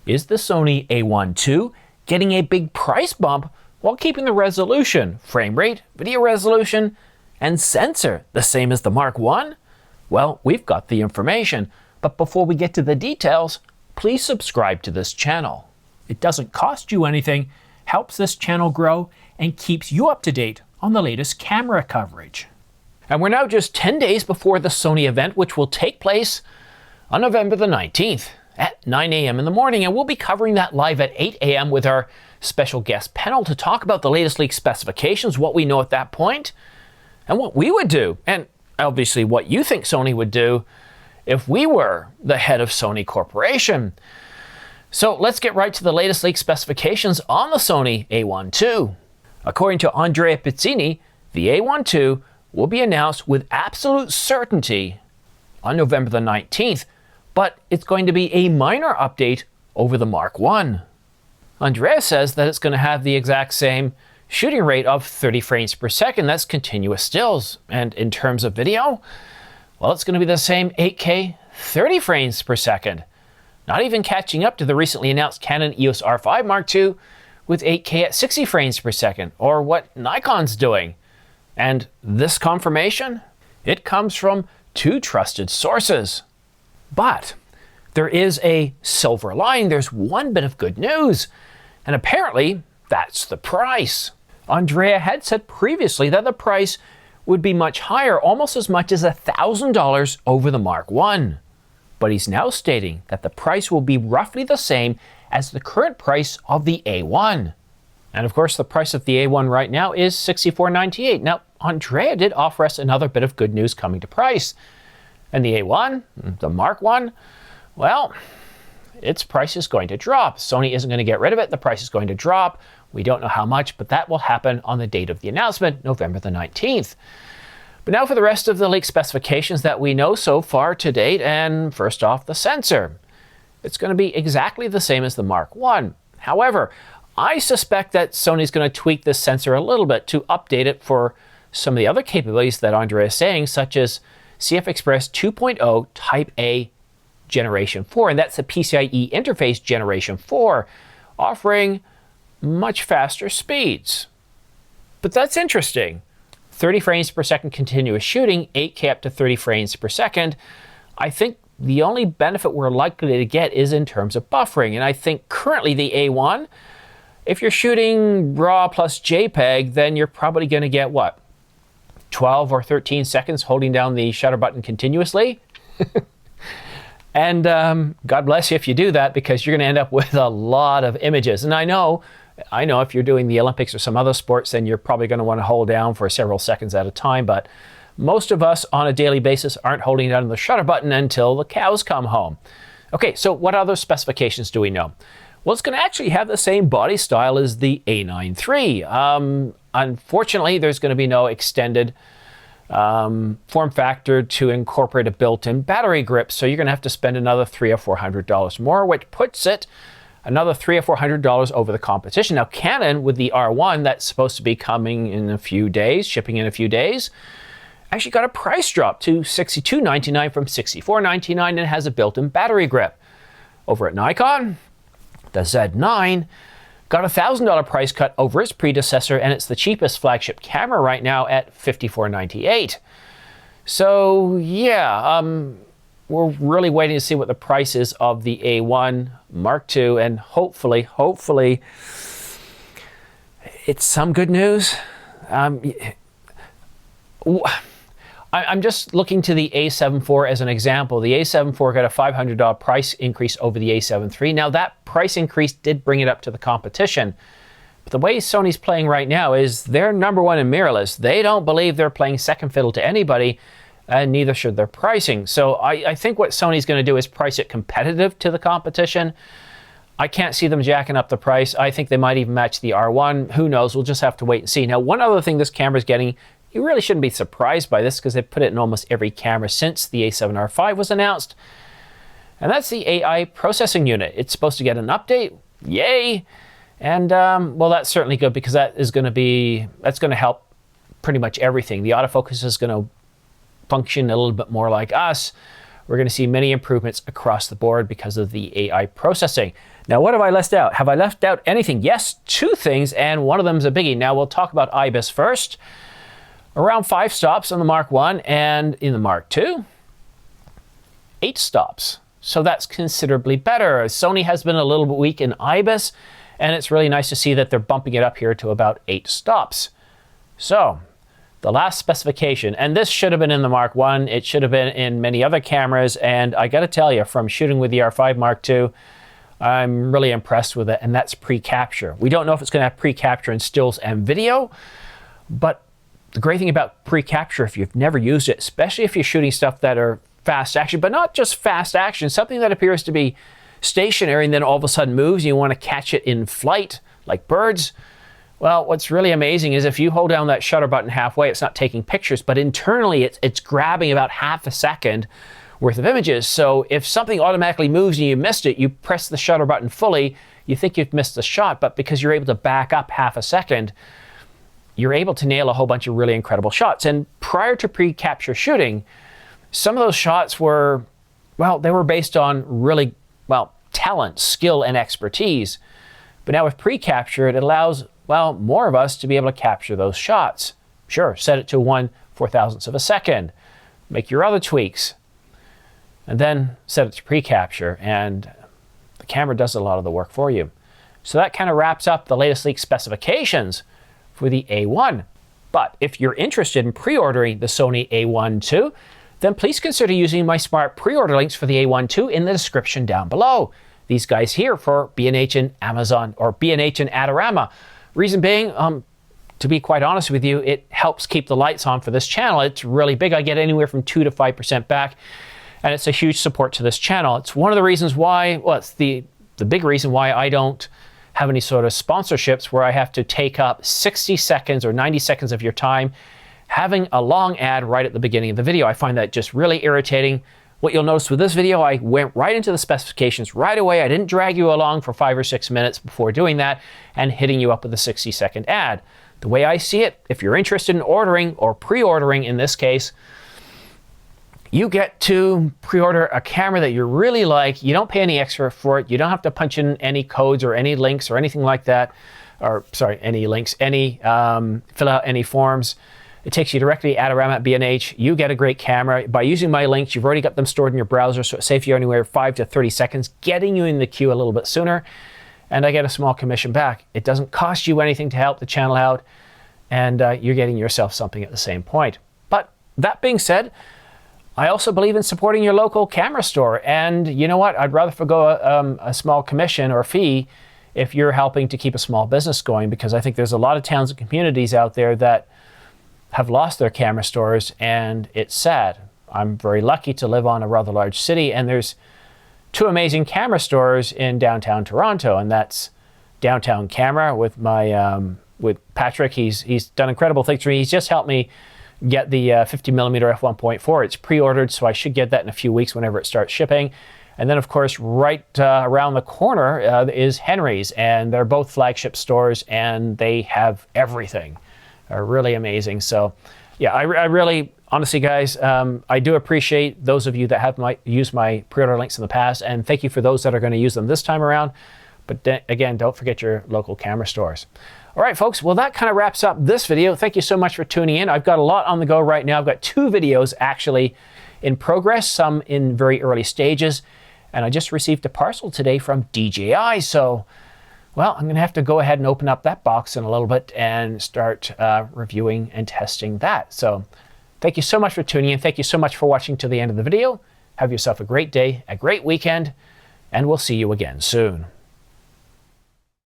Is the Sony A1 II getting a big price bump while keeping the resolution, frame rate, video resolution, and sensor the same as the Mark I? Well, we've got the information, but before we get to the details, please subscribe to this channel. It doesn't cost you anything, helps this channel grow, and keeps you up to date on the latest camera coverage. And we're now just 10 days before the Sony event, which will take place on November the 19th at 9 a.m. in the morning, and we'll be covering that live at 8 a.m. with our special guest panel to talk about the latest leaked specifications, what we know at that point, and what we would do, and obviously what you think Sony would do if we were the head of Sony Corporation. So let's get right to the latest leaked specifications on the Sony A1 II. According to Andrea Pizzini, the A1 II will be announced with absolute certainty on November the 19th, but it's going to be a minor update over the Mark I. Andrea says that it's going to have the exact same shooting rate of 30 frames per second. That's continuous stills. And in terms of video, well, it's going to be the same 8K 30 frames per second. Not even catching up to the recently announced Canon EOS R5 Mark II with 8K at 60 frames per second, or what Nikon's doing. And this confirmation? It comes from two trusted sources. But there is a silver lining. There's one bit of good news, and apparently that's the price. Andrea had said previously that the price would be much higher, almost as much as $1,000 over the Mark I. But he's now stating that the price will be roughly the same as the current price of the A1. And of course, the price of the A1 right now is $64.98. Now, Andrea did offer us another bit of good news coming to price. And the A1, the Mark I, well, its price is going to drop. Sony isn't going to get rid of it. The price is going to drop. We don't know how much, but that will happen on the date of the announcement, November the 19th. But now for the rest of the leaked specifications that we know so far to date, and first off, the sensor. It's going to be exactly the same as the Mark I. However, I suspect that Sony's going to tweak this sensor a little bit to update it for some of the other capabilities that Andrea is saying, such as CF Express 2.0 Type A Generation 4, and that's the PCIe interface Generation 4, offering much faster speeds. But that's interesting. 30 frames per second continuous shooting, 8K up to 30 frames per second. I think the only benefit we're likely to get is in terms of buffering, and I think currently the A1, if you're shooting RAW plus JPEG, then you're probably going to get, what, 12 or 13 seconds holding down the shutter button continuously? And God bless you if you do that, because you're going to end up with a lot of images. And I know if you're doing the Olympics or some other sports, then you're probably going to want to hold down for several seconds at a time. But most of us on a daily basis aren't holding down the shutter button until the cows come home. Okay, so what other specifications do we know? Well, it's going to actually have the same body style as the A9 III. Unfortunately, there's going to be no extended form factor to incorporate a built-in battery grip, so you're going to have to spend another $300 or $400 more, which puts it another $300 or $400 over the competition. Now, Canon, with the R1 that's supposed to be coming in a few days, shipping in a few days, actually got a price drop to $62.99 from $64.99 and has a built-in battery grip. Over at Nikon, the Z9 got a $1,000 price cut over its predecessor, and it's the cheapest flagship camera right now at $54.98. So yeah, we're really waiting to see what the price is of the A1 Mark II, and hopefully it's some good news. I'm just looking to the A7 IV as an example. The A7 IV got a $500 price increase over the A7 III. Now, that price increase did bring it up to the competition. But the way Sony's playing right now is they're number one in mirrorless. They don't believe they're playing second fiddle to anybody, and neither should their pricing. So I think what Sony's going to do is price it competitive to the competition. I can't see them jacking up the price. I think they might even match the R1. Who knows? We'll just have to wait and see. Now, one other thing this camera's getting, you really shouldn't be surprised by this because they've put it in almost every camera since the A7R5 was announced, and that's the AI processing unit. It's supposed to get an update. Yay! And well, that's certainly good because that's going to help pretty much everything. The autofocus is going to function a little bit more like us. we're going to see many improvements across the board because of the AI processing. Now, what have I left out? Have I left out anything? Yes, 2 things, and one of them is a biggie. Now, we'll talk about IBIS first. Around 5 stops on the Mark I, and in the Mark II, 8 stops. So that's considerably better. Sony has been a little bit weak in IBIS, and it's really nice to see that they're bumping it up here to about 8 stops. So, the last specification, and this should have been in the Mark I, it should have been in many other cameras, and I gotta tell you, from shooting with the R5 Mark II, I'm really impressed with it, and that's pre-capture. We don't know if it's gonna have pre-capture in stills and video, but the great thing about pre-capture, if you've never used it, especially if you're shooting stuff that are fast action, but not just fast action, something that appears to be stationary and then all of a sudden moves, and you wanna catch it in flight, like birds. Well, what's really amazing is if you hold down that shutter button halfway, it's not taking pictures, but internally it's grabbing about half a second worth of images. So if something automatically moves and you missed it, you press the shutter button fully, you think you've missed the shot, but because you're able to back up half a second, you're able to nail a whole bunch of really incredible shots. And prior to pre-capture shooting, some of those shots were, well, they were based on really, well, talent, skill, and expertise. But now with pre-capture, it allows, well, more of us to be able to capture those shots. Sure, set it to 1/4000th of a second. Make your other tweaks. And then set it to pre-capture, and the camera does a lot of the work for you. So that kind of wraps up the latest leaked specifications for the A1. But if you're interested in pre-ordering the Sony A1 II, then please consider using my smart pre-order links for the A1 II in the description down below. These guys here for B&H and Amazon, or B&H and Adorama. Reason being, to be quite honest with you, it helps keep the lights on for this channel. It's really big. I get anywhere from 2 to 5% back, and it's a huge support to this channel. It's one of the reasons why, well, it's the big reason why I don't have any sort of sponsorships where I have to take up 60 seconds or 90 seconds of your time having a long ad right at the beginning of the video. I find that just really irritating. What you'll notice with this video, I went right into the specifications right away. I didn't drag you along for 5 or 6 minutes before doing that and hitting you up with a 60-second ad. The way I see it, if you're interested in ordering or pre-ordering in this case, you get to pre-order a camera that you really like. You don't pay any extra for it. You don't have to punch in any codes or any links or anything like that. Or, sorry, any links, fill out any forms. It takes you directly to Adorama at B&H. You get a great camera. By using my links, you've already got them stored in your browser, so it saves you anywhere 5 to 30 seconds, getting you in the queue a little bit sooner, and I get a small commission back. It doesn't cost you anything to help the channel out, and you're getting yourself something at the same point. But that being said, I also believe in supporting your local camera store, and you know what? I'd rather forgo a small commission or fee if you're helping to keep a small business going, because I think there's a lot of towns and communities out there that have lost their camera stores, and it's sad. I'm very lucky to live on a rather large city, and there's 2 amazing camera stores in downtown Toronto, and that's Downtown Camera with my with Patrick. He's done incredible things for me. He's just helped me get the 50mm f1.4. It's pre-ordered, so I should get that in a few weeks whenever it starts shipping. And then, of course, right around the corner is Henry's, and they're both flagship stores, and they have everything. Are really amazing. So yeah, I really, honestly guys, I do appreciate those of you that have used my pre-order links in the past, and thank you for those that are going to use them this time around. But again, don't forget your local camera stores. All right, folks, well, that kind of wraps up this video. Thank you so much for tuning in. I've got a lot on the go right now. I've got 2 videos actually in progress, some in very early stages, and I just received a parcel today from DJI, so well, I'm going to have to go ahead and open up that box in a little bit and start reviewing and testing that. So thank you so much for tuning in. Thank you so much for watching to the end of the video. Have yourself a great day, a great weekend, and we'll see you again soon.